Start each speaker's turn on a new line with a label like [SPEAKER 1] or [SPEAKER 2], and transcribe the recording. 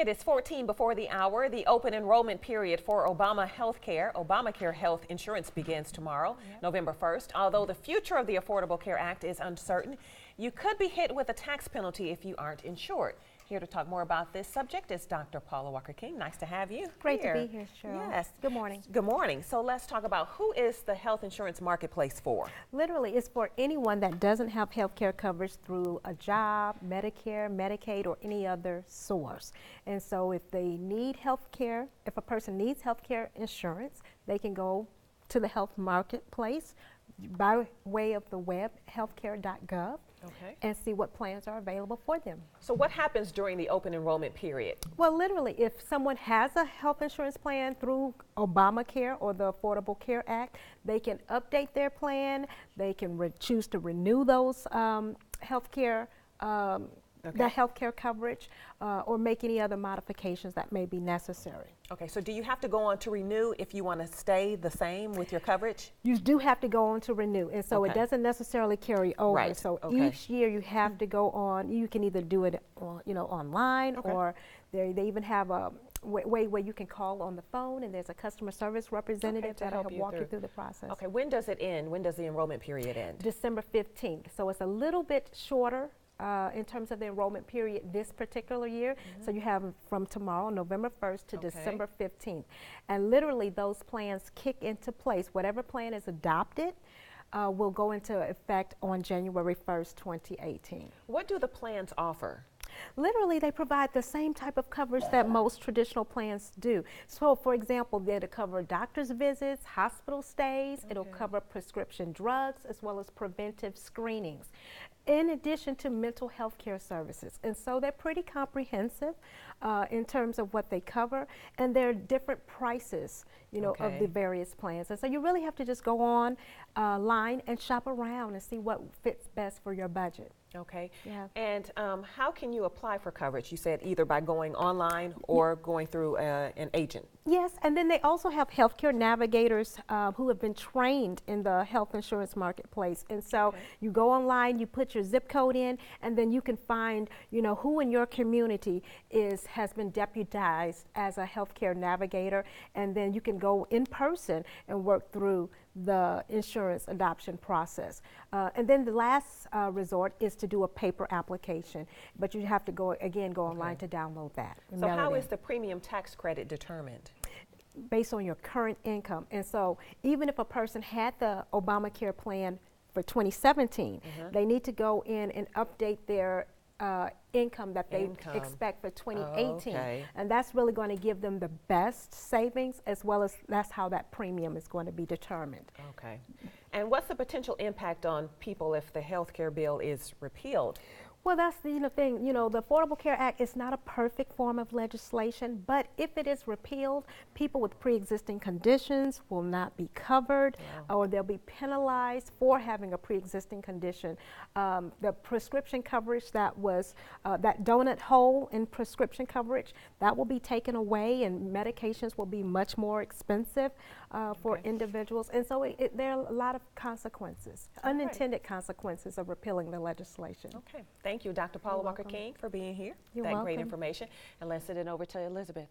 [SPEAKER 1] It is 14 before the hour. The open enrollment period for Obamacare health insurance begins tomorrow, November 1st. Although the future of the Affordable Care Act is uncertain, you could be hit with a tax penalty if you aren't insured. Here to talk more about this subject is Dr. Paula Walker-King. Nice to have you.
[SPEAKER 2] Great to be here, Cheryl.
[SPEAKER 1] Yes.
[SPEAKER 2] Good morning.
[SPEAKER 1] Good morning. So let's talk about who is the health insurance marketplace for?
[SPEAKER 2] Literally, it's for anyone that doesn't have health care coverage through a job, Medicare, Medicaid, or any other source. And so if they need health care, if a person needs health care insurance, they can go to the health marketplace by way of the web, healthcare.gov.
[SPEAKER 1] Okay.
[SPEAKER 2] And see what plans are available for them.
[SPEAKER 1] So what happens during the open enrollment period?
[SPEAKER 2] Well, literally, if someone has a health insurance plan through Obamacare or the Affordable Care Act, they can update their plan. They can choose to renew those health care coverage or make any other modifications that may be necessary.
[SPEAKER 1] Okay, so do you have to go on to renew if you want to stay the same with your coverage?
[SPEAKER 2] You do have to go on to renew, and so it doesn't necessarily carry over.
[SPEAKER 1] Right.
[SPEAKER 2] So each year you have to go on. You can either do it, online, or they even have a way where you can call on the phone, and there's a customer service representative that'll help walk you through the process.
[SPEAKER 1] Okay, when does it end? When does the enrollment period end?
[SPEAKER 2] December 15th. So it's a little bit shorter in terms of the enrollment period this particular year. So you have from tomorrow, November 1st to December 15th. And literally those plans kick into place. Whatever plan is adopted will go into effect on January 1st, 2018.
[SPEAKER 1] What do the plans offer?
[SPEAKER 2] Literally, they provide the same type of coverage that most traditional plans do. So, for example, they'll cover doctor's visits, hospital stays, it'll cover prescription drugs, as well as preventive screenings, in addition to mental health care services. And so they're pretty comprehensive in terms of what they cover, and there are different prices, of the various plans. And so you really have to just go online and shop around and see what fits best for your budget.
[SPEAKER 1] Okay.
[SPEAKER 2] Yeah.
[SPEAKER 1] And how can you apply for coverage? You said either by going online or going through an agent.
[SPEAKER 2] Yes, and then they also have healthcare navigators who have been trained in the health insurance marketplace. And so you go online, you put your zip code in, and then you can find, who in your community has been deputized as a healthcare navigator, and then you can go in person and work through the insurance adoption process. And then the last resort is to do a paper application, but you have to go online to download that.
[SPEAKER 1] So how is the premium tax credit determined?
[SPEAKER 2] Based on your current income. And so even if a person had the Obamacare plan for 2017, they need to go in and update their income that they expect for 2018. And that's really going to give them the best savings, as well as that's how that premium is going to be determined.
[SPEAKER 1] Okay. And what's the potential impact on people if the health care bill is repealed?
[SPEAKER 2] Well, that's the thing. The Affordable Care Act is not a perfect form of legislation, but if it is repealed, people with pre-existing conditions will not be covered, or they'll be penalized for having a pre-existing condition. The prescription coverage that was that donut hole in prescription coverage, that will be taken away, and medications will be much more expensive for individuals. And so there are a lot of consequences, unintended consequences of repealing the legislation.
[SPEAKER 1] Okay. Thank you, Dr. Paula Walker-King, for being here.
[SPEAKER 2] You're welcome.
[SPEAKER 1] Great information. And let's send it over to Elizabeth.